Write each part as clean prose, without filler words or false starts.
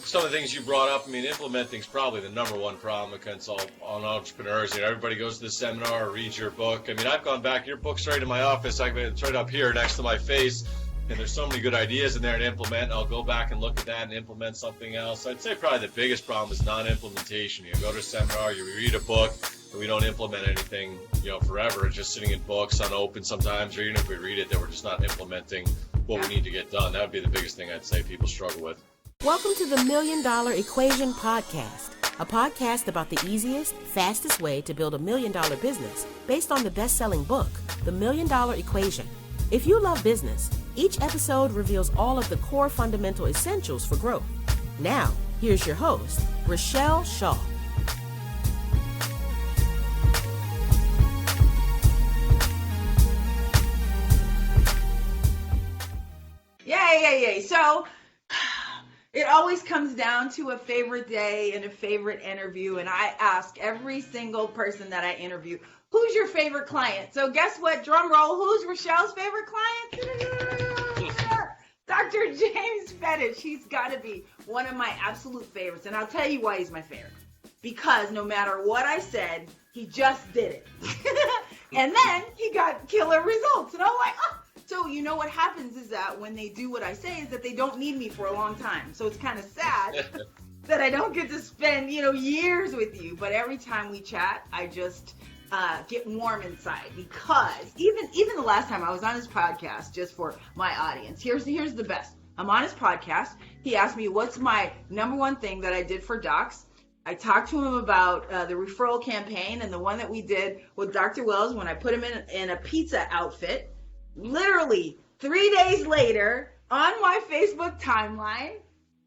some of the things you brought up, implementing is probably the number one problem that can solve on entrepreneurs. Everybody goes to the seminar or reads your book. I've gone back, your book's right in my office. It's right up here next to my face. And there's so many good ideas in there to implement. I'll go back and look at that and implement something else. I'd say probably the biggest problem is non-implementation. You go to a seminar, you read a book, and we don't implement anything, forever. It's just sitting in books unopened sometimes, or even if we read it, that we're just not implementing what we need to get done. That would be the biggest thing I'd say people struggle with. Welcome to the $1 Million Equation Podcast, a podcast about the easiest, fastest way to build $1 million business based on the best-selling book, The $1 Million Equation. If you love business, each episode reveals all of the core fundamental essentials for growth. Now, here's your host, Richelle Shaw. Yay. So, it always comes down to a favorite day and a favorite interview, and I ask every single person that I interview, who's your favorite client? So guess what? Drum roll. Who's Richelle's favorite client? Dr. James Fedich. He's got to be one of my absolute favorites. And I'll tell you why he's my favorite. Because no matter what I said, he just did it. And then he got killer results. And I'm like, oh. So you know what happens is that when they do what I say is that they don't need me for a long time. So it's kind of sad that I don't get to spend, years with you. But every time we chat, I just get warm inside, because even the last time I was on his podcast, just for my audience, here's the best. I'm on his podcast. He asked me what's my number one thing that I did for docs. I talked to him about the referral campaign and the one that we did with Dr. Wells when I put him in a pizza outfit. Literally 3 days later, on my Facebook timeline,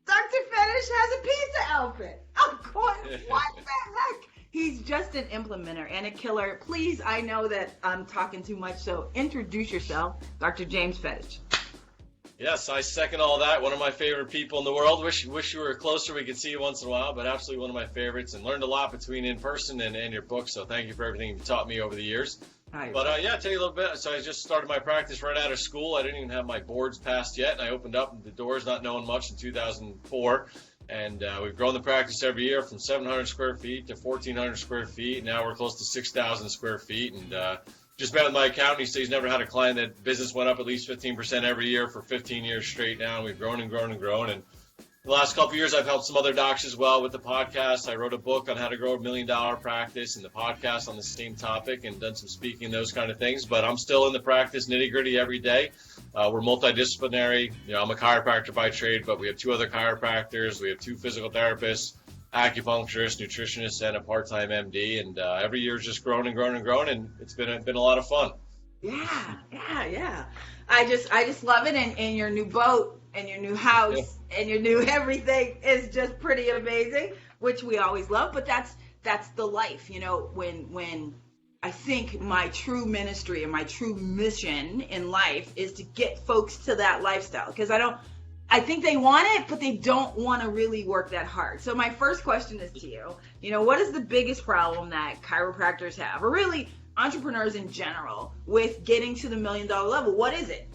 Dr. Fedich has a pizza outfit. I'm going, what the heck? He's just an implementer and a killer. Please, I know that I'm talking too much, so introduce yourself, Dr. James Fedich. Yes, I second all that. One of my favorite people in the world. Wish you were closer. We could see you once in a while, but absolutely one of my favorites, and learned a lot between in person and your book. So thank you for everything you've taught me over the years. Hi. But I'll tell you a little bit. So I just started my practice right out of school. I didn't even have my boards passed yet, and I opened up the doors not knowing much in 2004. And we've grown the practice every year from 700 square feet to 1,400 square feet. Now we're close to 6,000 square feet. And just met with my accountant. He said he's never had a client that business went up at least 15% every year for 15 years straight now. And we've grown and grown and grown. And the last couple of years, I've helped some other docs as well with the podcast. I wrote a book on how to grow $1 million practice, and the podcast on the same topic, and done some speaking and those kind of things. But I'm still in the practice nitty-gritty every day. We're multidisciplinary. I'm a chiropractor by trade, but we have 2 other chiropractors. We have 2 physical therapists, acupuncturists, nutritionists, and a part-time MD. And every year is just grown and grown and grown, and it's been a lot of fun. Yeah. I just love it, and your new boat and your new house and your new everything is just pretty amazing, which we always love. But that's the life, when I think my true ministry and my true mission in life is to get folks to that lifestyle, because I think they want it, but they don't want to really work that hard. So my first question is to you, what is the biggest problem that chiropractors have, or really entrepreneurs in general, with getting to the $1 million level? What is it?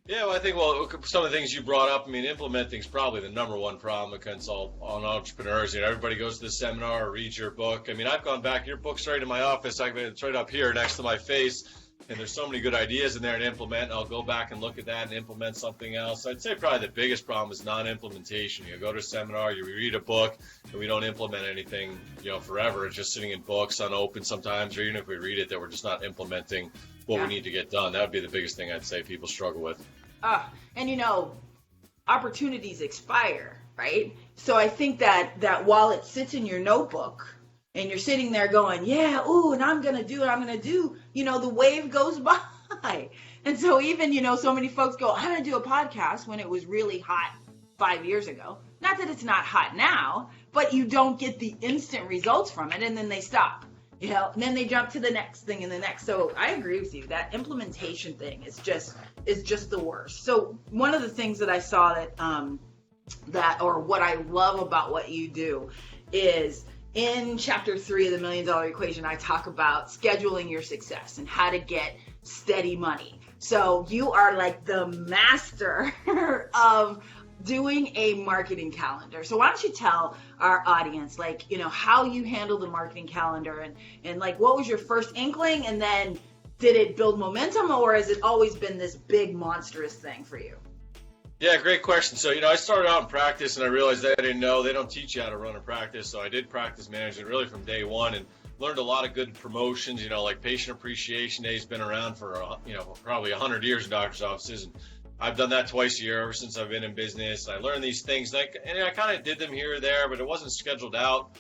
Yeah, well, I think, some of the things you brought up, implementing is probably the number one problem that can solve on entrepreneurs. Everybody goes to the seminar or reads your book. I've gone back, your book's right in my office. It's right up here next to my face. And there's so many good ideas in there to implement. I'll go back and look at that and implement something else. I'd say probably the biggest problem is non-implementation. You go to a seminar, you read a book, and we don't implement anything, forever. It's just sitting in books unopened sometimes, or even if we read it, that we're just not implementing what we need to get done. That would be the biggest thing I'd say people struggle with. And opportunities expire, right? So I think that while it sits in your notebook, and you're sitting there going, and I'm going to do it, the wave goes by. And so even, so many folks go, I'm going to do a podcast when it was really hot 5 years ago. Not that it's not hot now, but you don't get the instant results from it, and then they stop. And then they jump to the next thing and the next. So I agree with you. That implementation thing is just the worst. So one of the things that I saw or what I love about what you do is, in chapter 3 of the $1 Million Equation, I talk about scheduling your success and how to get steady money. So you are like the master of doing a marketing calendar. So why don't you tell our audience, like, how you handle the marketing calendar and like, what was your first inkling, and then did it build momentum, or has it always been this big monstrous thing for you? Yeah, great question. So, I started out in practice and I realized that I didn't know. They don't teach you how to run a practice. So I did practice management really from day one and learned a lot of good promotions, like Patient Appreciation Day has been around for, probably 100 years in doctor's offices. And I've done that twice a year ever since I've been in business. I learned these things and I kind of did them here or there, but it wasn't scheduled out.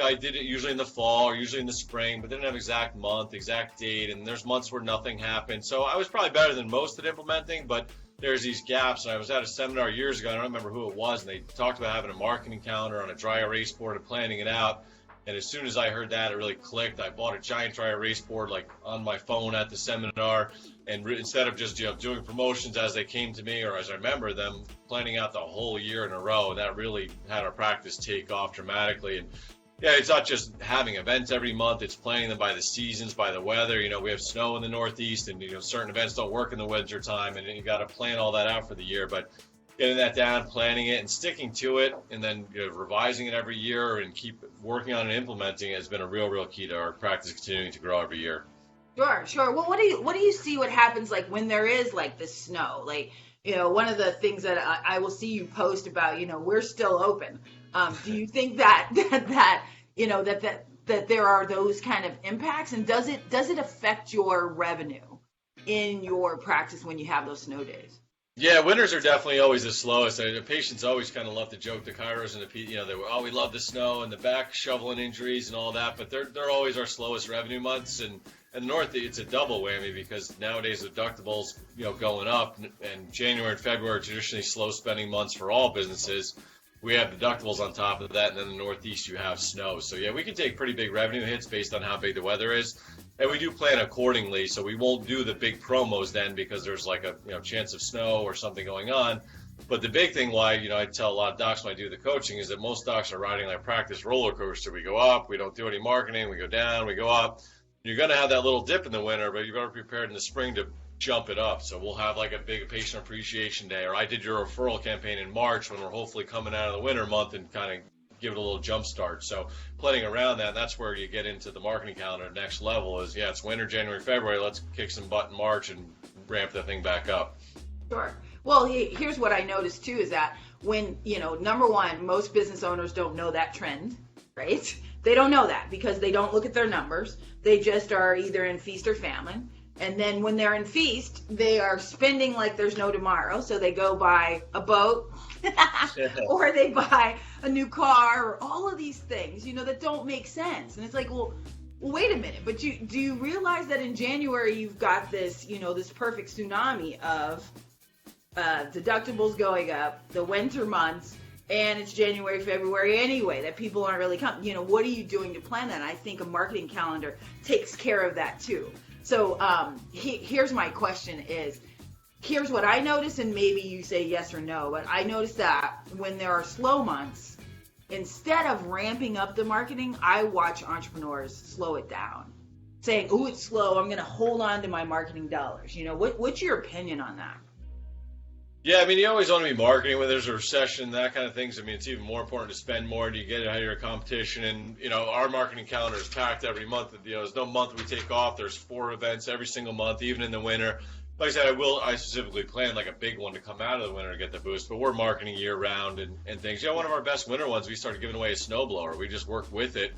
I did it usually in the fall or usually in the spring, but didn't have exact month, exact date. And there's months where nothing happened. So I was probably better than most at implementing, but there's these gaps. And I was at a seminar years ago, I don't remember who it was, and they talked about having a marketing calendar on a dry erase board and planning it out. And as soon as I heard that, it really clicked. I bought a giant dry erase board like on my phone at the seminar, and instead of just doing promotions as they came to me or as I remember them, planning out the whole year in a row, and that really had our practice take off dramatically. And yeah, it's not just having events every month. It's planning them by the seasons, by the weather. We have snow in the Northeast, and certain events don't work in the winter time, and you got to plan all that out for the year. But getting that down, planning it, and sticking to it, and then revising it every year and keep working on and implementing it has been a real key to our practice continuing to grow every year. Sure. Well, what do you see what happens like when there is like the snow? Like, one of the things that I will see you post about, we're still open. Do you think that there are those kind of impacts, and does it affect your revenue in your practice when you have those snow days? Yeah, winters are definitely always the slowest. The patients always kind of love to joke, the chiros and we love the snow and the back shoveling injuries and all that, but they're always our slowest revenue months. And in the North, it's a double whammy because nowadays the deductibles, going up, and January and February are traditionally slow spending months for all businesses. We have deductibles on top of that, and then in the Northeast you have snow. So yeah, we can take pretty big revenue hits based on how big the weather is, and we do plan accordingly. So we won't do the big promos then because there's like a chance of snow or something going on. But the big thing why I tell a lot of docs when I do the coaching is that most docs are riding like practice roller coaster. We go up, we don't do any marketing, we go down, we go up. You're going to have that little dip in the winter, but you're going to be prepared in the spring to jump it up. So we'll have like a big Patient Appreciation Day, or I did your referral campaign in March when we're hopefully coming out of the winter month and kind of give it a little jump start. So planning around that, that's where you get into the marketing calendar. Next level is, it's winter, January, February. Let's kick some butt in March and ramp the thing back up. Sure. Well, here's what I noticed too is that when, number one, most business owners don't know that trend, right? They don't know that because they don't look at their numbers. They just are either in feast or famine. And then when they're in feast, they are spending like there's no tomorrow. So they go buy a boat or they buy a new car or all of these things, that don't make sense. And it's like, well, wait a minute. But do you realize that in January you've got this, this perfect tsunami of deductibles going up, the winter months, and it's January, February anyway, that people aren't really coming. What are you doing to plan that? And I think a marketing calendar takes care of that too. So here's my question is, here's what I notice, and maybe you say yes or no, but I notice that when there are slow months, instead of ramping up the marketing, I watch entrepreneurs slow it down, saying, oh, it's slow, I'm going to hold on to my marketing dollars. What's your opinion on that? Yeah, you always want to be marketing when there's a recession, that kind of things. It's even more important to spend more. Do you get it out of your competition? And, our marketing calendar is packed every month. There's no month we take off. There's 4 events every single month, even in the winter. Like I said, I specifically plan like a big one to come out of the winter to get the boost, but we're marketing year round and things. One of our best winter ones, we started giving away a snowblower. We just worked with it.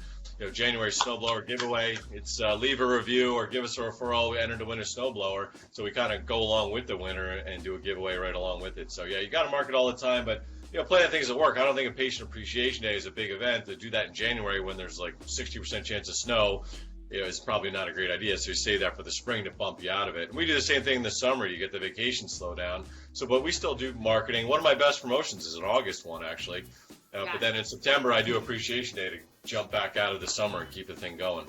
January snowblower giveaway. It's leave a review or give us a referral. We entered the winter snowblower. So we kind of go along with the winter and do a giveaway right along with it. So yeah, you got to market all the time, but planning things that work. I don't think a Patient Appreciation Day is a big event. To do that in January when there's like 60% chance of snow, it's probably not a great idea. So you save that for the spring to bump you out of it. And we do the same thing in the summer. You get the vacation slow down. So, but we still do marketing. One of my best promotions is an August one, actually. But then in September, I do Appreciation Day to jump back out of the summer and keep the thing going.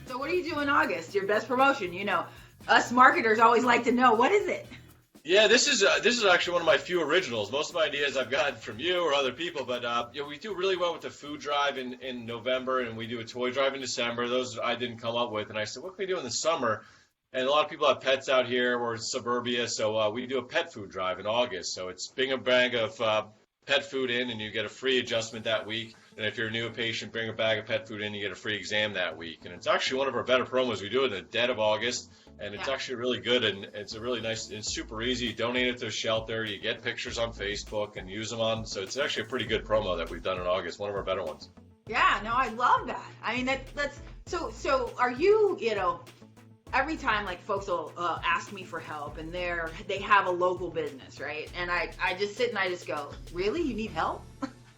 So what do you do in August? Your best promotion? Us marketers always like to know. What is it? Yeah, this is actually one of my few originals. Most of my ideas I've gotten from you or other people, but we do really well with the food drive in November, and we do a toy drive in December. Those I didn't come up with, and I said, what can we do in the summer? And a lot of people have pets out here or suburbia, so we do a pet food drive in August. So it's bring a bag of pet food in, and you get a free adjustment that week. And if you're a new patient, bring a bag of pet food in, you get a free exam that week. And it's actually one of our better promos. We do it in the dead of August, and it's actually really good, and it's a really nice, it's super easy. You donate it to a shelter, you get pictures on Facebook and use them on, so it's actually a pretty good promo that we've done in August, one of our better ones. Yeah, no, I love that. I mean, that's, so are you, every time like folks will ask me for help, and they have a local business, right? And I just sit and I just go, really? You need help?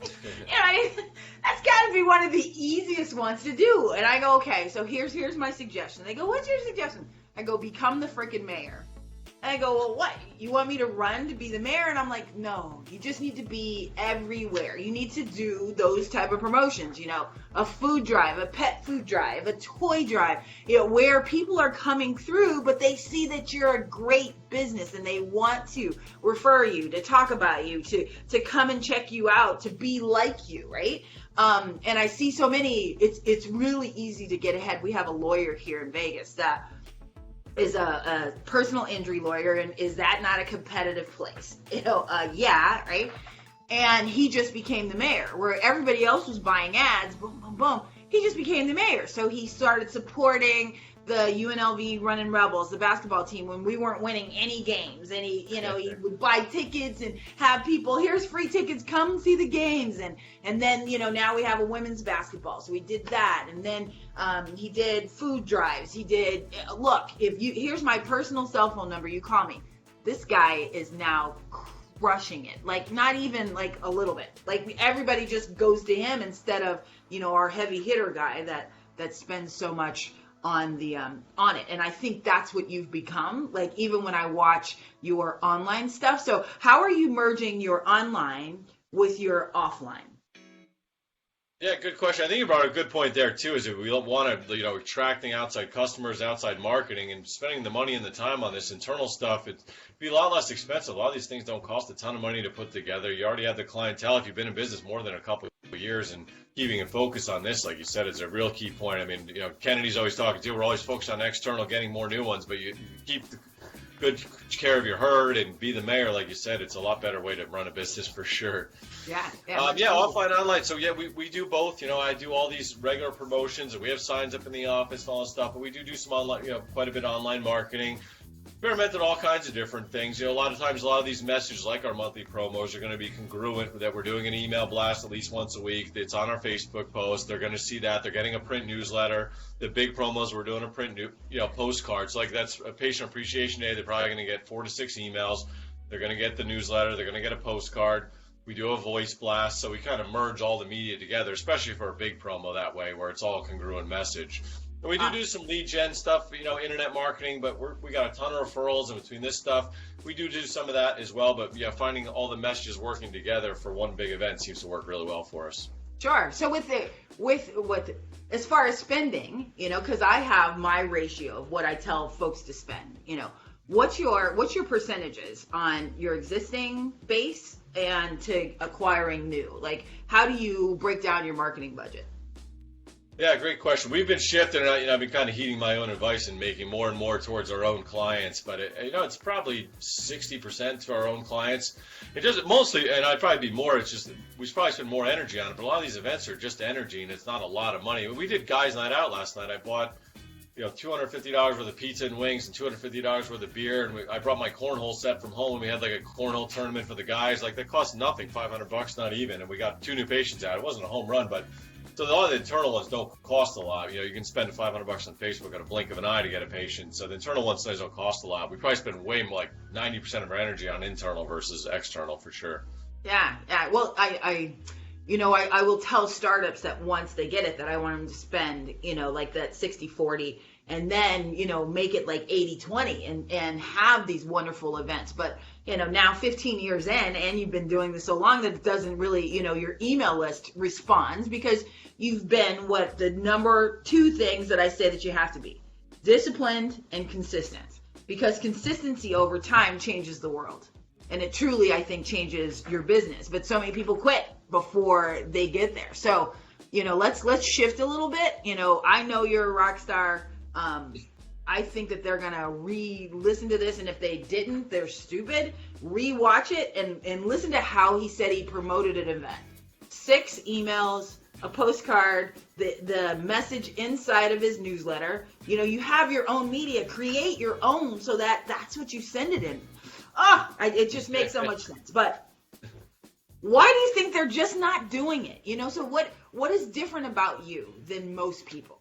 That's got to be one of the easiest ones to do. And I go, okay, so here's my suggestion. They go, what's your suggestion? I go, become the freaking mayor. And I go, well, what? You want me to run to be the mayor? And I'm like, no, you just need to be everywhere. You need to do those type of promotions, a food drive, a pet food drive, a toy drive, where people are coming through, but they see that you're a great business and they want to refer you, to talk about you, to come and check you out, to be like you, right? And I see so many, it's really easy to get ahead. We have a lawyer here in Vegas that is a personal injury lawyer, and is that not a competitive place? Yeah, right? And he just became the mayor, where everybody else was buying ads, boom, boom, boom. He just became the mayor. So he started supporting the UNLV Running Rebels, the basketball team, when we weren't winning any games. And he would buy tickets and have people, here's free tickets, come see the games. And then, now we have a women's basketball. So we did that. And then he did food drives. He did, look, here's my personal cell phone number. You call me. This guy is now crushing it. Like, not even like a little bit. Like, everybody just goes to him instead of, our heavy hitter guy that spends so much on it. And I think that's what you've become, like, even when I watch your online stuff. So how are you merging your online with your offline? Yeah, good question. I think you brought a good point there too, is that we don't want to, attracting outside customers, outside marketing, and spending the money and the time on this internal stuff. It'd be a lot less expensive. A lot of these things don't cost a ton of money to put together. You already have the clientele. If you've been in business more than a couple of years, and keeping a focus on this, like you said, is a real key point. I mean, Kennedy's always talking to, we're always focused on external, getting more new ones, but you keep good care of your herd and be the mayor, like you said. It's a lot better way to run a business for sure. Yeah, offline, online. So yeah, we do both. I do all these regular promotions, and we have signs up in the office and all this stuff, but we do some online, quite a bit of online marketing. Experimented all kinds of different things. A lot of times, a lot of these messages, like our monthly promos, are going to be congruent with that. We're doing an email blast at least once a week. It's on our Facebook post. They're going to see that. They're getting a print newsletter. The big promos, we're doing a print postcards. Like, that's a patient appreciation day. They're probably going to get 4 to 6 emails. They're going to get the newsletter. They're going to get a postcard. We do a voice blast, so we kind of merge all the media together, especially for a big promo that way, where it's all a congruent message. And we do some lead gen stuff, internet marketing, but we got a ton of referrals, and between this stuff, we do some of that as well. But yeah, finding all the messages working together for one big event seems to work really well for us. Sure. So as far as spending, because I have my ratio of what I tell folks to spend. What's your percentages on your existing base and to acquiring new? Like, how do you break down your marketing budget? Yeah, great question. We've been shifting, and I've been kind of heeding my own advice and making more and more towards our own clients. But it's probably 60% to our own clients. It doesn't mostly, and I'd probably be more. It's just we should probably spend more energy on it. But a lot of these events are just energy, and it's not a lot of money. We did guys' night out last night. I bought $250 worth of pizza and wings and $250 worth of beer, and I brought my cornhole set from home, and we had like a cornhole tournament for the guys. Like, that cost nothing, $500, not even, and we got 2 new patients out. It wasn't a home run, but. So a lot of the internal ones don't cost a lot. You can spend $500 on Facebook at a blink of an eye to get a patient. So the internal ones don't cost a lot. We probably spend way more, like 90% of our energy on internal versus external, for sure. Yeah. Well, I will tell startups that once they get it, that I want them to spend, like that 60-40, and then, make it like 80-20 and have these wonderful events. But, now 15 years in, and you've been doing this so long that it doesn't really, your email list responds, because you've been the number 2 things that I say that you have to be: disciplined and consistent, because consistency over time changes the world. And it truly, I think, changes your business. But so many people quit before they get there. So, let's shift a little bit. I know you're a rock star. I think that they're going to re-listen to this, and if they didn't, they're stupid. Re-watch it and listen to how he said he promoted an event. 6 emails, a postcard, the message inside of his newsletter. You have your own media. Create your own so that's what you send it in. It just makes so much sense. But why do you think they're just not doing it? So what is different about you than most people?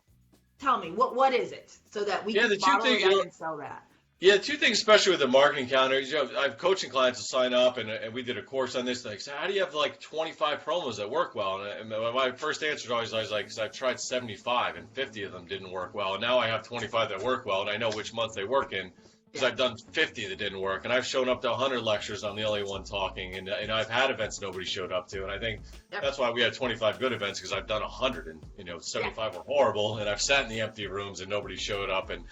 Tell me, what is it so that we can bottle it up and sell that? Yeah, 2 things, especially with the marketing calendar. I have coaching clients to sign up, and we did a course on this. Like, so how do you have like 25 promos that work well? And my first answer is always like, because I've tried 75, and 50 of them didn't work well. And now I have 25 that work well, and I know which month they work in. Because I've done 50 that didn't work, and I've shown up to 100 lectures. I'm the only one talking, and I've had events nobody showed up to, and I think that's why we had 25 good events, because I've done 100, and 75 were horrible, and I've sat in the empty rooms and nobody showed up, and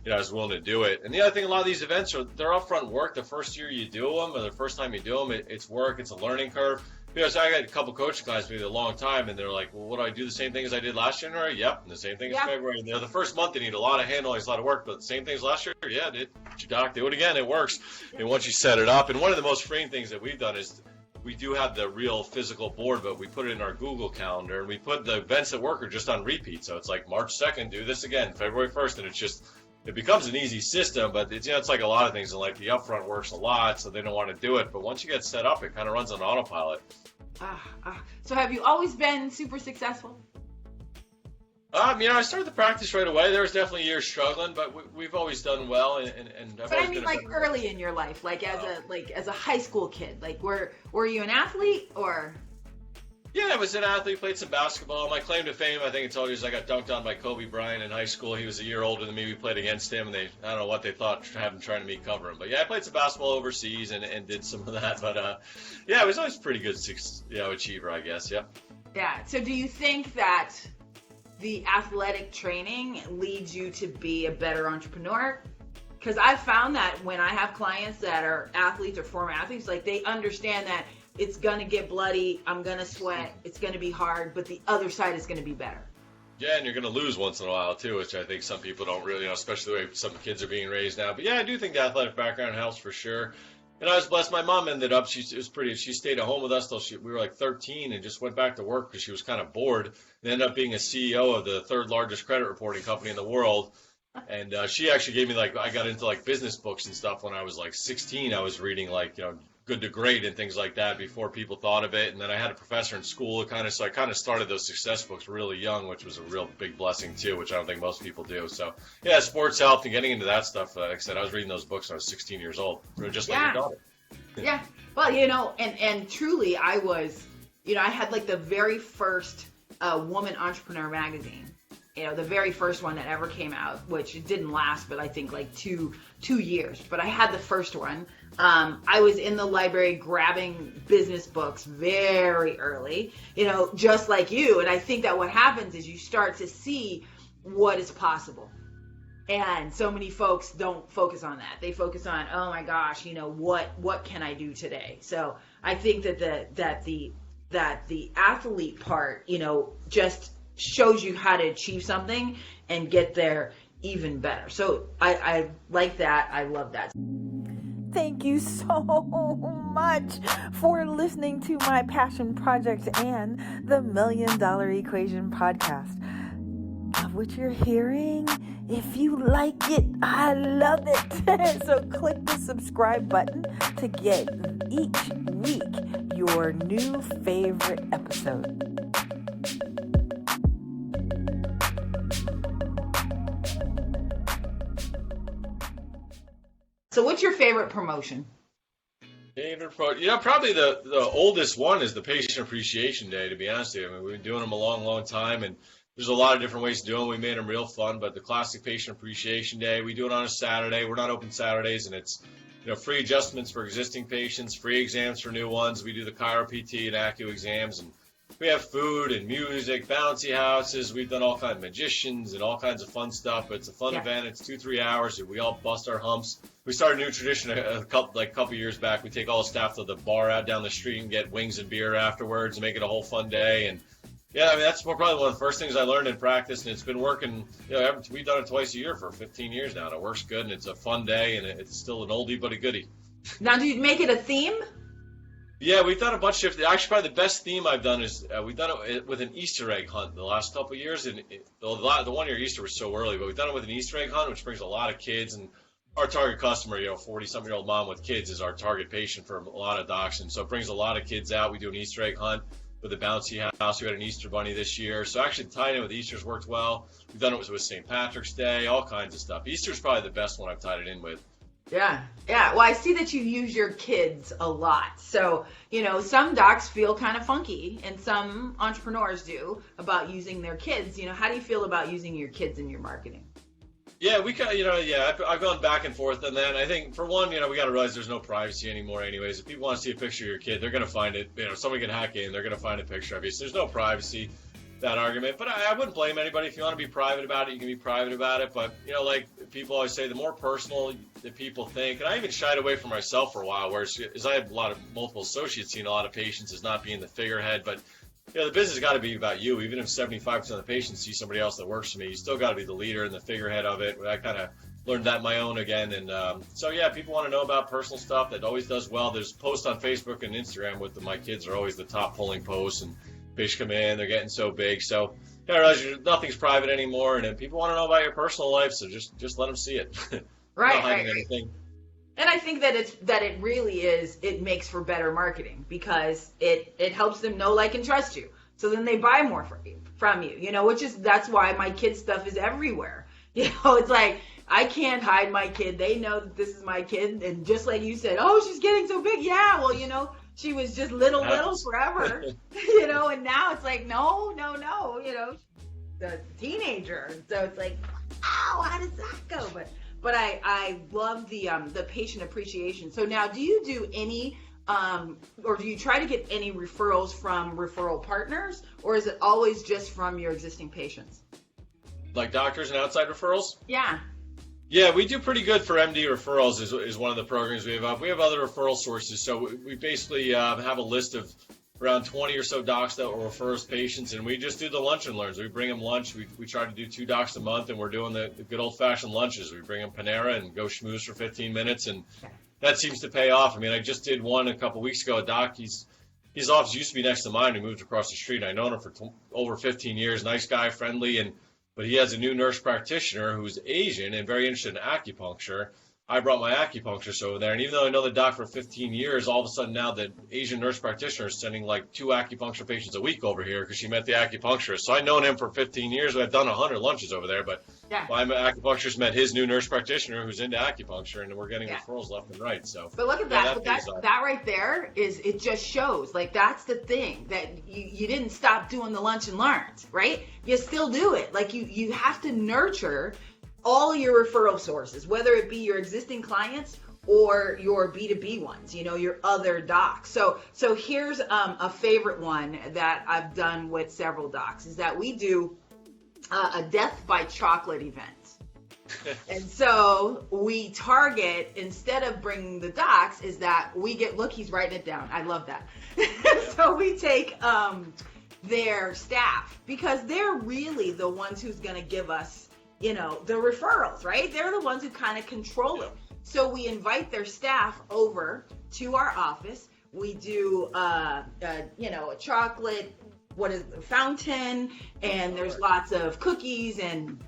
I was willing to do it. And the other thing, a lot of these events they're upfront work. The first year you do them, or the first time you do them, it's work. It's a learning curve. So I got a couple coaching clients with me a long time, and they're like, well, what do I do? The same thing as I did last January? Yep. And the same thing as February. And the first month they need a lot of handling, a lot of work, but the same thing as last year? Yeah, doc, do it again. It works. And once you set it up, and one of the most freeing things that we've done is we do have the real physical board, but we put it in our Google Calendar, and we put the events that work are just on repeat. So it's like March 2nd, do this again, February 1st, and it becomes an easy system, but it's like a lot of things, and like the upfront works a lot, so they don't want to do it. But once you get set up, it kind of runs on autopilot. So have you always been super successful? I started the practice right away. There was definitely years struggling, but we've always done well. And but I mean, like early in your life, like as a high school kid, like were you an athlete or? Yeah, I was an athlete, played some basketball. My claim to fame, I think I told you, is I got dunked on by Kobe Bryant in high school. He was a year older than me. We played against him, and I don't know what they thought having trying to me cover him. But yeah, I played some basketball overseas and did some of that. But yeah, I was always a pretty good achiever, I guess. Yeah. Yeah. So do you think that the athletic training leads you to be a better entrepreneur? Because I've found that when I have clients that are athletes or former athletes, like they understand that it's going to get bloody, I'm going to sweat, it's going to be hard, but the other side is going to be better. Yeah, and you're going to lose once in a while, too, which I think some people don't really, especially the way some kids are being raised now. But yeah, I do think the athletic background helps for sure. And I was blessed. My mom ended up, she stayed at home with us till we were like 13 and just went back to work because she was kind of bored. And ended up being a CEO of the 3rd largest credit reporting company in the world. And she actually gave me, I got into business books and stuff when I was 16. I was reading Good to Great and things like that before people thought of it. And then I had a professor in school so I kind of started those success books really young, which was a real big blessing too, which I don't think most people do. So yeah, sports helped, and getting into that stuff. Like I said, I was reading those books when I was 16 years old, just like your daughter. Yeah. Well, and truly I was, I had the very first woman entrepreneur magazine. The very first one that ever came out, which it didn't last, but I think 2 years. But I had the first one. I was in the library grabbing business books very early, just like you. And I think that what happens is you start to see what is possible. And so many folks don't focus on that. They focus on, oh my gosh, what can I do today? So I think that the athlete part, just shows you how to achieve something and get there even better. So I like that. I love that. Thank you so much for listening to my passion project and the $1 Million Equation podcast. Love what you're hearing? If you like it, I love it. So click the subscribe button to get each week your new favorite episode. So what's your favorite promotion? Probably the oldest one is the Patient Appreciation Day, to be honest with you. I mean, we've been doing them a long, long time, and there's a lot of different ways to do them. We made them real fun, but the classic Patient Appreciation Day, we do it on a Saturday. We're not open Saturdays, and it's free adjustments for existing patients, free exams for new ones. We do the Chiro PT and Acu exams, and we have food and music, bouncy houses. We've done all kinds of magicians and all kinds of fun stuff. But it's a fun event. It's 2-3 hours. And we all bust our humps. We started a new tradition a couple years back. We take all the staff to the bar out down the street and get wings and beer afterwards and make it a whole fun day. And Yeah, I mean, that's probably one of the first things I learned in practice, and it's been working. We've done it twice a year for 15 years now, and it works good, and it's a fun day, and it's still an oldie but a goodie. Now, do you make it a theme? Yeah, we've done a bunch of. Actually, probably the best theme I've done is we've done it with an Easter egg hunt the last couple of years, and the 1 year Easter was so early, but we've done it with an Easter egg hunt, which brings a lot of kids, and our target customer, 40-something-year-old mom with kids, is our target patient for a lot of docs, and so it brings a lot of kids out. We do an Easter egg hunt with a bouncy house. We had an Easter bunny this year. So actually tying it with Easter's worked well. We've done it with St. Patrick's Day, all kinds of stuff. Easter's probably the best one I've tied it in with. Yeah. Well, I see that you use your kids a lot. So, some docs feel kind of funky, and some entrepreneurs do, about using their kids. How do you feel about using your kids in your marketing? Yeah, I've gone back and forth on that. I think, for one, we got to realize there's no privacy anymore anyways. If people want to see a picture of your kid, they're going to find it. Somebody can hack in, they're going to find a picture of you. So there's no privacy, that argument. But I wouldn't blame anybody. If you want to be private about it, you can be private about it. But, like people always say, the more personal that people think, and I even shied away from myself for a while, whereas I had multiple associates seeing a lot of patients as not being the figurehead. But the business has got to be about you. Even if 75% of the patients see somebody else that works for me, you still got to be the leader and the figurehead of it. I kind of learned that my own again. And people want to know about personal stuff. That always does well. There's posts on Facebook and Instagram with my kids are always the top pulling posts, and patients come in, they're getting so big. So I realize nothing's private anymore, and if people want to know about your personal life, so just let them see it. Right. Not hiding anything. And I think that it really is, it makes for better marketing, because it helps them know, like, and trust you. So then they buy more from you, that's why my kids' stuff is everywhere. It's like, I can't hide my kid. They know that this is my kid. And just like you said, oh, she's getting so big. Yeah, well, she was just little forever, and now it's like, no, the teenager. So it's like, ow, how does that go? But I love the patient appreciation. So now, do you do any, or do you try to get any referrals from referral partners, or is it always just from your existing patients? Like doctors and outside referrals? Yeah. Yeah, we do pretty good for MD referrals is one of the programs we have up. We have other referral sources. So we basically have a list of around 20 or so docs that will refer us patients, and we just do the lunch and learns. We bring them lunch. We try to do 2 docs a month, and we're doing the good old-fashioned lunches. We bring them Panera and go schmooze for 15 minutes, and that seems to pay off. I mean, I just did one a couple weeks ago. A doc, his office used to be next to mine. We moved across the street. I've known him for over 15 years. Nice guy, friendly, but he has a new nurse practitioner who's Asian and very interested in acupuncture. I brought my acupuncturist over there, and even though I know the doc for 15 years, all of a sudden now the Asian nurse practitioner is sending like 2 acupuncture patients a week over here because she met the acupuncturist. So I've known him for 15 years. I've done 100 lunches over there, but my acupuncturist met his new nurse practitioner who's into acupuncture, and we're getting referrals left and right. So, but look at that. That right there it just shows, like, that's the thing, that you didn't stop doing the lunch and learns, right? You still do it. Like, you have to nurture all your referral sources, whether it be your existing clients or your B2B ones, your other docs. So here's a favorite one that I've done with several docs, is that we do a death by chocolate event. And so we target, instead of bringing the docs, is that we get, look, he's writing it down. I love that. So we take their staff, because they're really the ones who's going to give us the referrals, right? They're the ones who kind of control it. So we invite their staff over to our office. We do, a chocolate, fountain, and there's lots of cookies and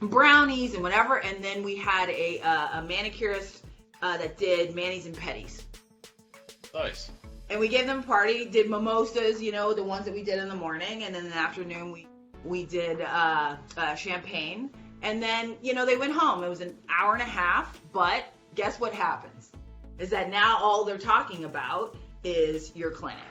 brownies and whatever. And then we had a manicurist that did manis and pedis. Nice. And we gave them a party, did mimosas, the ones that we did in the morning. And then in the afternoon, we did champagne. And then, they went home. It was an hour and a half, but guess what happens? Is that now all they're talking about is your clinic.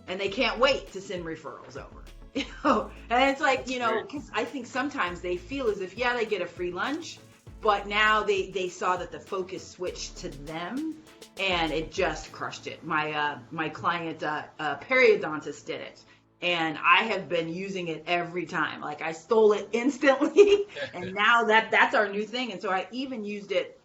And they can't wait to send referrals over. And it's like, because I think sometimes they feel as if, they get a free lunch, but now they saw that the focus switched to them, and it just crushed it. My client, periodontist, did it. And I have been using it every time. Like, I stole it instantly, and now that's our new thing. And so I even used it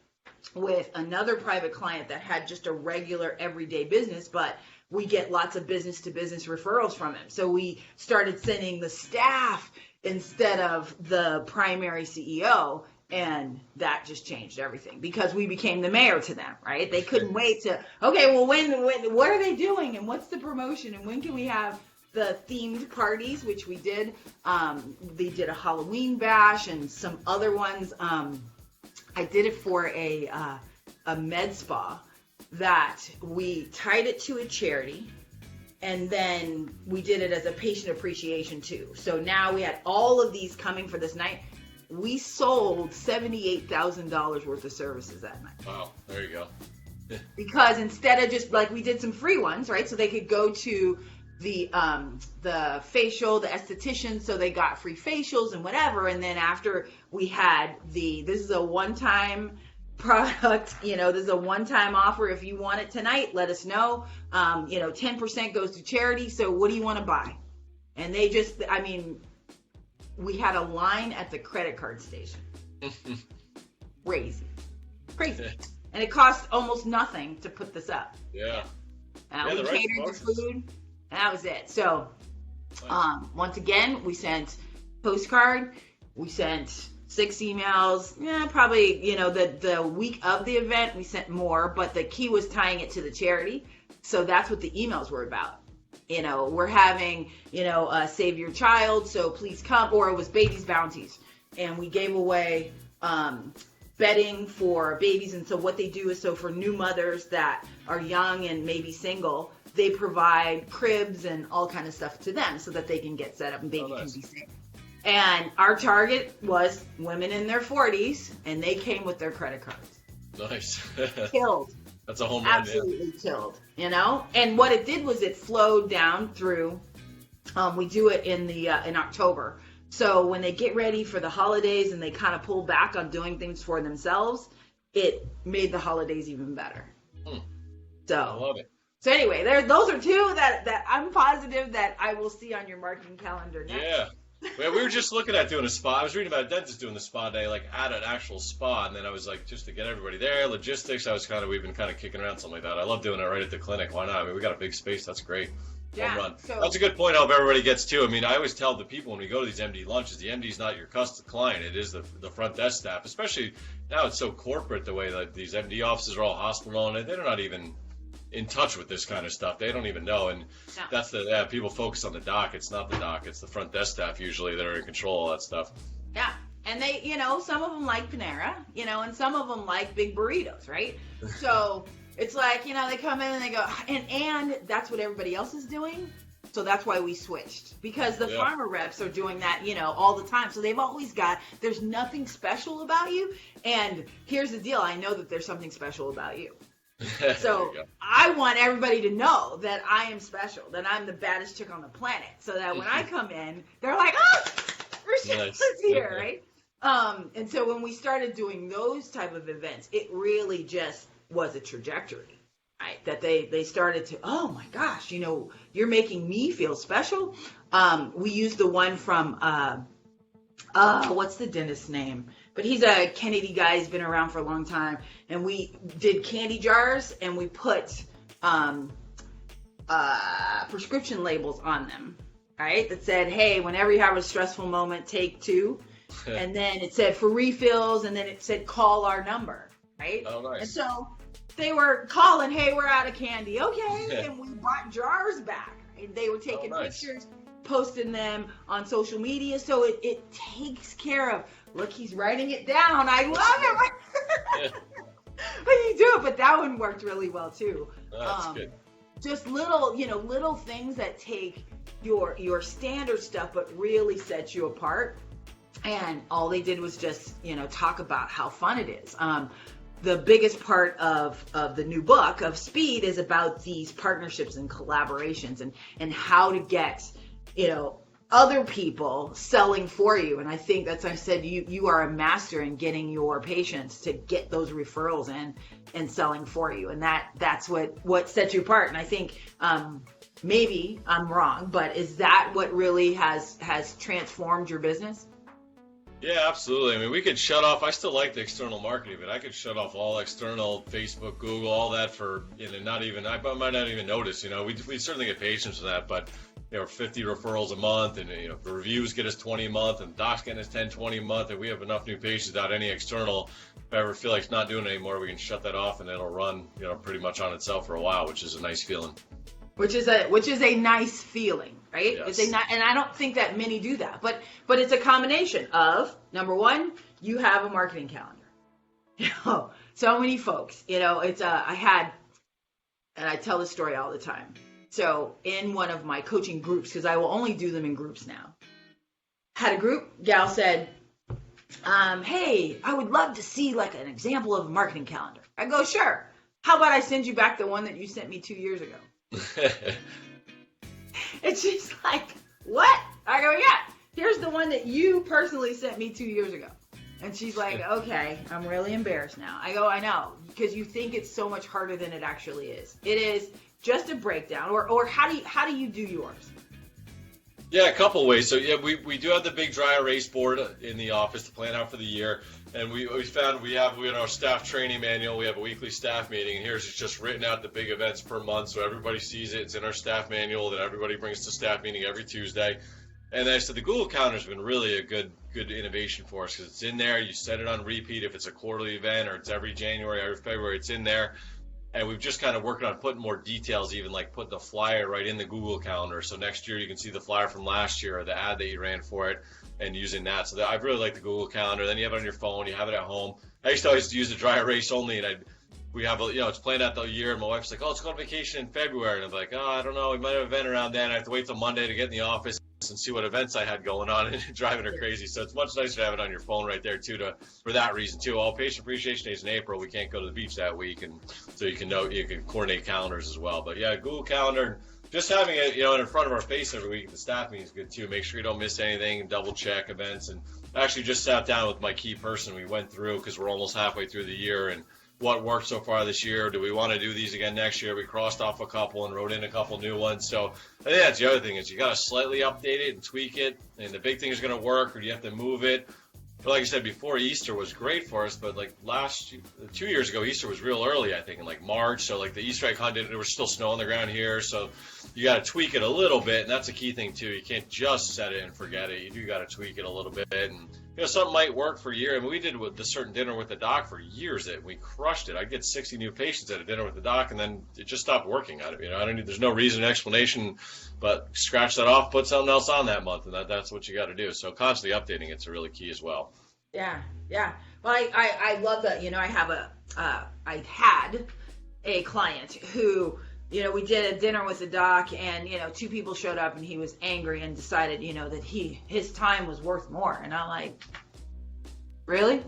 with another private client that had just a regular everyday business, but we get lots of business to business referrals from him. So we started sending the staff instead of the primary CEO. And that just changed everything because we became the mayor to them, right? They couldn't wait to, okay, well, when, what are they doing? And what's the promotion? And when can we have the themed parties, which we did. They did a Halloween bash and some other ones. I did it for a med spa that we tied it to a charity. And then we did it as a patient appreciation too. So now we had all of these coming for this night. We sold $78,000 worth of services that night. Wow, there you go. Because instead of just like we did some free ones, right? So they could go to the facial, the esthetician, so they got free facials and whatever. And then after we had this is a one-time product, this is a one-time offer. If you want it tonight, let us know. 10% goes to charity. So what do you want to buy? And they just, we had a line at the credit card station. Crazy. And it cost almost nothing to put this up. Yeah. We catered the food, and that was it. So, once again, we sent postcard. We sent 6 emails. Yeah, probably, the week of the event, we sent more. But the key was tying it to the charity. So that's what the emails were about. We're having, save your child, so please come. Or it was babies bounties. And we gave away bedding for babies. And so what they do is, so for new mothers that are young and maybe single, they provide cribs and all kind of stuff to them so that they can get set up and baby can be safe. And our target was women in their 40s, and they came with their credit cards. Nice. Killed. That's a home run. Absolutely killed, And what it did was it flowed down through, we do it in October. So when they get ready for the holidays and they kind of pull back on doing things for themselves, it made the holidays even better. So I love it. So anyway, those are two that I'm positive that I will see on your marketing calendar next. Yeah. Well, we were just looking at doing a spa. I was reading about a dentist doing the spa day, like at an actual spa, and then I was like, just to get everybody there, logistics. We've been kind of kicking around something like that. I love doing it right at the clinic. Why not? We got a big space. That's great. Yeah, home run. so, that's a good point. I hope everybody gets too. I always tell the people when we go to these MD lunches, the MD is not your client. It is the front desk staff. Especially now, it's so corporate the way that these MD offices are all hospital owned. They're not even in touch with this kind of stuff. They don't even know. And that's people focus on the doc. It's not the doc. It's the front desk staff usually that are in control of all that stuff. Yeah. And they, some of them like Panera, and some of them like big burritos, right? So it's like, they come in and they go, and that's what everybody else is doing. So that's why we switched, because the pharma reps are doing that, all the time. So they've always there's nothing special about you. And here's the deal. I know that there's something special about you. So I want everybody to know that I am special, that I'm the baddest chick on the planet, so that when I come in, they're like, oh, Richelle's here, right? And so when we started doing those type of events, it really just was a trajectory, right? That they started to, oh my gosh, you're making me feel special. We used the one from, what's the dentist's name? But he's a Kennedy guy. He's been around for a long time. And we did candy jars, and we put prescription labels on them, right? That said, hey, whenever you have a stressful moment, take 2. And then it said for refills, and then it said call our number, right? Oh, nice. And so they were calling, hey, we're out of candy. Okay. And we brought jars back. And they were taking pictures, posting them on social media. So it takes care of, look, he's writing it down. I love it. But you do it. But that one worked really well too. That's good. Just little things that take your standard stuff, but really set you apart. And all they did was just, talk about how fun it is. The biggest part of the new book of Speed is about these partnerships and collaborations and how to get, other people selling for you. And I think that's, I said, you are a master in getting your patients to get those referrals in and selling for you. And that's what sets you apart. And I think, maybe I'm wrong, but is that what really has transformed your business? Yeah, absolutely. I mean, we could shut off. I still like the external marketing, but I could shut off all external Facebook, Google, all that for, not even, I might not even notice, we certainly get patients for that, but, 50 referrals a month, and, the reviews get us 20 a month, and docs getting us 10, 20 a month, and we have enough new patients without any external. If I ever feel like it's not doing it anymore, we can shut that off, and it'll run, pretty much on itself for a while, which is a nice feeling. Which is a nice feeling, right? Yes. And I don't think that many do that, but it's a combination of, number one, you have a marketing calendar. So many folks, it's I had, and I tell this story all the time. So in one of my coaching groups, because I will only do them in groups now, had a group, gal said, hey, I would love to see like an example of a marketing calendar. I go, sure. How about I send you back the one that you sent me 2 years ago? And she's like, what? I go, yeah, here's the one that you personally sent me 2 years ago. And she's like, okay, I'm really embarrassed now. I go, I know, because you think it's so much harder than it actually is. It is just a breakdown. Or how do you do yours? Yeah, a couple ways. So yeah, we do have the big dry erase board in the office to plan out for the year. And we found we have our staff training manual. We have a weekly staff meeting, and here's just written out the big events per month, so everybody sees it. It's in our staff manual that everybody brings to staff meeting every Tuesday. And then I said the Google Calendar has been really a good innovation for us because it's in there. You set it on repeat if it's a quarterly event or it's every January, every February. It's in there. And we've just kind of worked on putting more details, even like putting the flyer right in the Google Calendar. So next year you can see the flyer from last year or the ad that you ran for it and using that. So I really like the Google Calendar. Then you have it on your phone. You have it at home. I used to always use the dry erase only, and we have it's planned out the year. And my wife's like, oh, let's go on vacation in February. And I'm like, oh, I don't know. We might have an event around then. I have to wait till Monday to get in the office and see what events I had going on, and driving her crazy. So it's much nicer to have it on your phone right there too, for that reason too. All Patient Appreciation Days in April, we can't go to the beach that week, and so you can coordinate calendars as well. But yeah, Google Calendar, just having it in front of our face every week at the staff meeting is good too. Make sure you don't miss anything, and double check events. And I actually just sat down with my key person. We went through, because we're almost halfway through the year, and what worked so far this year. Do we want to do these again next year? We crossed off a couple and wrote in a couple new ones. So I think that's the other thing, is you got to slightly update it and tweak it. And the big thing is going to work, or do you have to move it? But like I said before, Easter was great for us, but like 2 years ago, Easter was real early, I think, in like March. So like the Easter egg hunt, there was still snow on the ground here. So you got to tweak it a little bit. And that's a key thing too. You can't just set it and forget it. You do got to tweak it a little bit. And something might work for a year. I mean, we did with the certain dinner with the doc for years. We crushed it. I'd get 60 new patients at a dinner with the doc, and then it just stopped working. There's no reason, explanation, but scratch that off, put something else on that month, and that's what you got to do. So constantly updating it's a really key as well. Yeah. Well, I love that. I had a client who, we did a dinner with the doc, and, 2 people showed up, and he was angry and decided, that his time was worth more. And I'm like, really?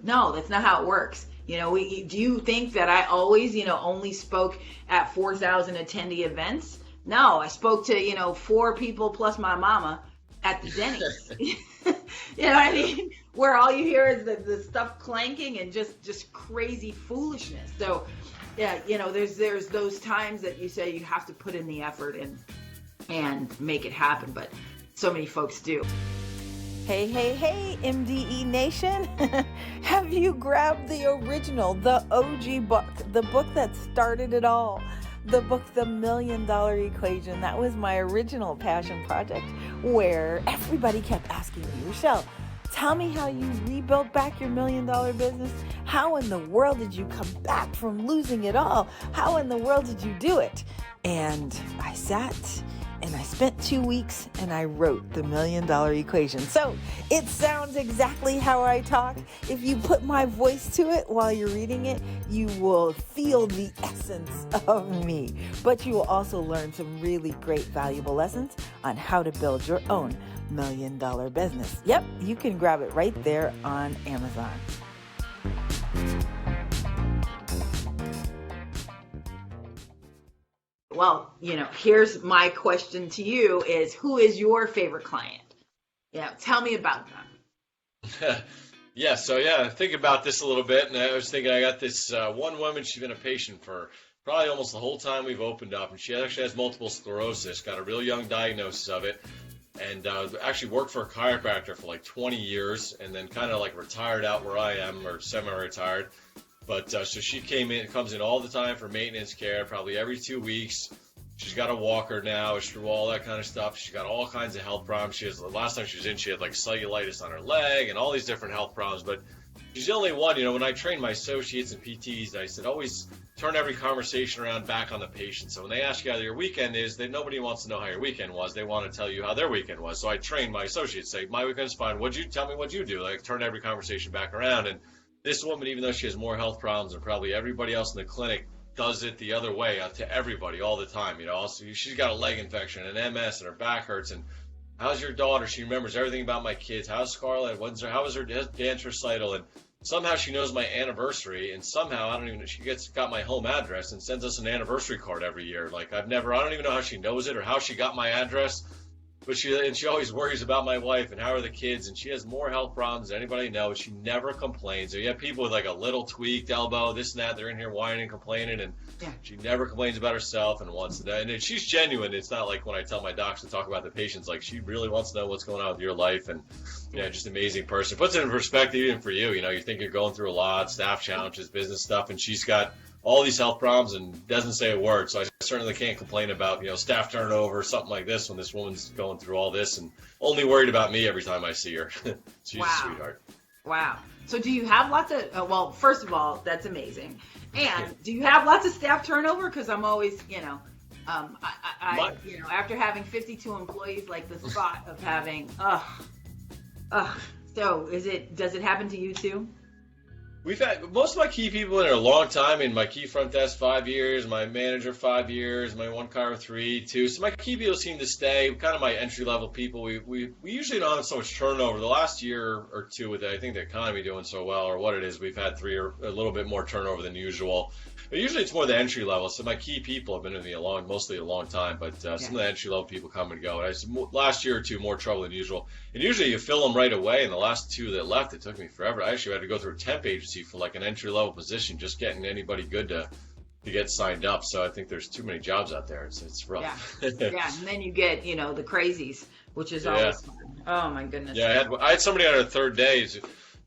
No, that's not how it works. Do you think that I always, only spoke at 4,000 attendee events? No, I spoke to, 4 people plus my mama at the Denny's. You know what I mean? Where all you hear is the stuff clanking and just crazy foolishness. So, yeah, there's those times that you say you have to put in the effort and make it happen, but so many folks do. Hey, MDE Nation. Have you grabbed the original, the OG book, the book that started it all? The book, The $1 Million Equation. That was my original passion project, where everybody kept asking me, Richelle, tell me how you rebuilt back your $1 million business. How in the world did you come back from losing it all? How in the world did you do it? And I sat and I spent 2 weeks and I wrote The $1 Million Equation. So it sounds exactly how I talk. If you put my voice to it while you're reading it, you will feel the essence of me. But you will also learn some really great, valuable lessons on how to build your own $1 million business. Yep, you can grab it right there on Amazon. Well, here's my question to you is, who is your favorite client? Tell me about them. Yeah, think about this a little bit, and I was thinking I got this one woman. She's been a patient for probably almost the whole time we've opened up, and she actually has multiple sclerosis, got a real young diagnosis of it, and actually worked for a chiropractor for like 20 years, and then kind of like retired out where I am, or semi-retired. But so she comes in all the time for maintenance care, probably every 2 weeks. She's got a walker now, through all that kind of stuff. She's got all kinds of health problems. The last time she was in, she had like cellulitis on her leg and all these different health problems. But she's the only one, when I train my associates and PTs, I said, always turn every conversation around back on the patient. So when they ask you how your weekend is, nobody wants to know how your weekend was. They want to tell you how their weekend was. So I train my associates, say, my weekend's fine. Tell me what you do? Like, turn every conversation back around. And this woman, even though she has more health problems than probably everybody else in the clinic, does it the other way to everybody all the time. Also, she's got a leg infection, an MS, and her back hurts. And how's your daughter? She remembers everything about my kids. How's Scarlett? How was her dance recital? And somehow she knows my anniversary, and somehow I don't even know. She got my home address and sends us an anniversary card every year. Like I don't even know how she knows it or how she got my address. But she always worries about my wife and how are the kids, and she has more health problems than anybody knows. She never complains. So you have people with like a little tweaked elbow, this and that. They're in here whining and complaining, and she never complains about herself and wants to know. And she's genuine. It's not like when I tell my docs to talk about the patients. Like she really wants to know what's going on with your life, and just an amazing person. Puts it in perspective even for you. You think you're going through a lot, staff challenges, business stuff, and she's got all these health problems and doesn't say a word. So I certainly can't complain about, staff turnover or something like this when this woman's going through all this and only worried about me every time I see her. She's a sweetheart. Wow. So do you have lots of, well, first of all, that's amazing. And do you have lots of staff turnover? Because I'm always, after having 52 employees, like the thought of having, so does it happen to you too? We've had most of my key people in there a long time. In my key front desk, 5 years. My manager, 5 years. My one car, 3, 2. So my key people seem to stay. Kind of my entry level people. We usually don't have so much turnover. The last year or two, with I think the economy doing so well, or what it is, we've had 3 or a little bit more turnover than usual. But usually it's more the entry level. So my key people have been with me mostly a long time. But some of the entry level people come and go. And last year or two, more trouble than usual. And usually you fill them right away. And the last 2 that left, it took me forever. I actually had to go through a temp agency for like an entry level position, just getting anybody good to get signed up. So I think there's too many jobs out there. It's rough. And then you get the crazies, which is always fun. Oh my goodness. I had somebody on her third day.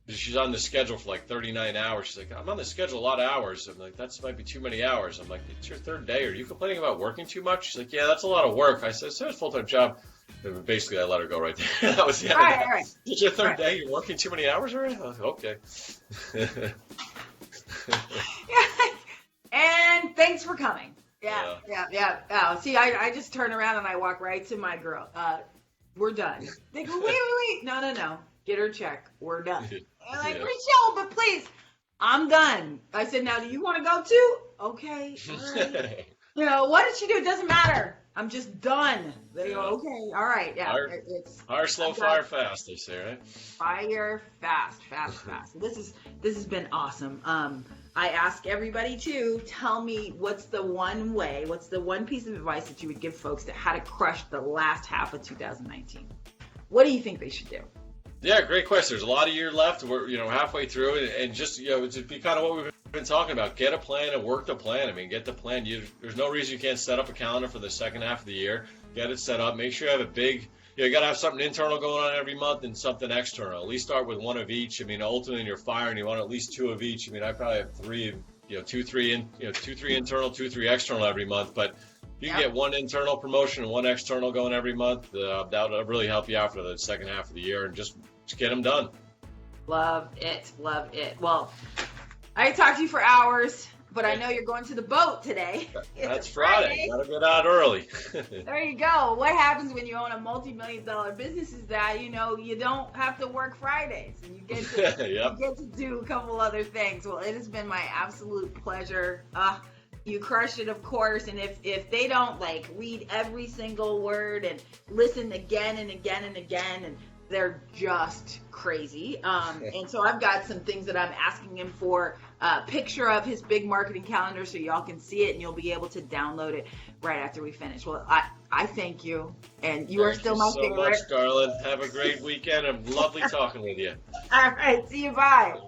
She's on the schedule for like 39 hours. She's like, I'm on the schedule a lot of hours. I'm like, that might be too many hours. I'm like, it's your third day. Are you complaining about working too much? She's like, yeah, that's a lot of work. I said, it's a full-time job. And basically, I let her go right there. That was the end. Right. It's your third day. You're working too many hours already? Okay. And thanks for coming. Yeah. See, I just turn around and I walk right to my girl. We're done. They go, wait. No. Get her check. We're done. I'm like, Richelle, but please, I'm done. I said, now, do you want to go too? Okay. All right. What did she do? It doesn't matter. I'm just done. They go, okay. All right. Yeah. Fire slow, fire fast, they say, right? Fire fast. This has been awesome. I ask everybody to tell me what's the one piece of advice that you would give folks to how to crush the last half of 2019. What do you think they should do? Yeah, great question. There's a lot of year left. We're halfway through it, and just to be kind of what we've been talking about. Get a plan and work the plan. I mean, get the plan. There's no reason you can't set up a calendar for the second half of the year. Get it set up. Make sure you have a big. You got to have something internal going on every month and something external. At least start with one of each. I mean, ultimately, you're firing. You want at least 2 of each. I mean, I probably have 3. 2, 3 internal, 2, 3 external every month, but. You can get 1 internal promotion and 1 external going every month. That'll really help you out for the second half of the year, and just get them done. Love it. Well, I talked to you for hours, but I know you're going to the boat today. That's Friday. Gotta get out early. There you go. What happens when you own a multi-million-dollar business is that you don't have to work Fridays, and you get to you get to do a couple other things. Well, it has been my absolute pleasure. You crushed it, of course, and if they don't read every single word and listen again and again and again, and they're just crazy. And so I've got some things that I'm asking him for. A picture of his big marketing calendar so y'all can see it, and you'll be able to download it right after we finish. Well, I thank you, and you are still my favorite. Thank you so much, Scarlett. Have a great weekend. I'm lovely talking with you. All right, see you. Bye.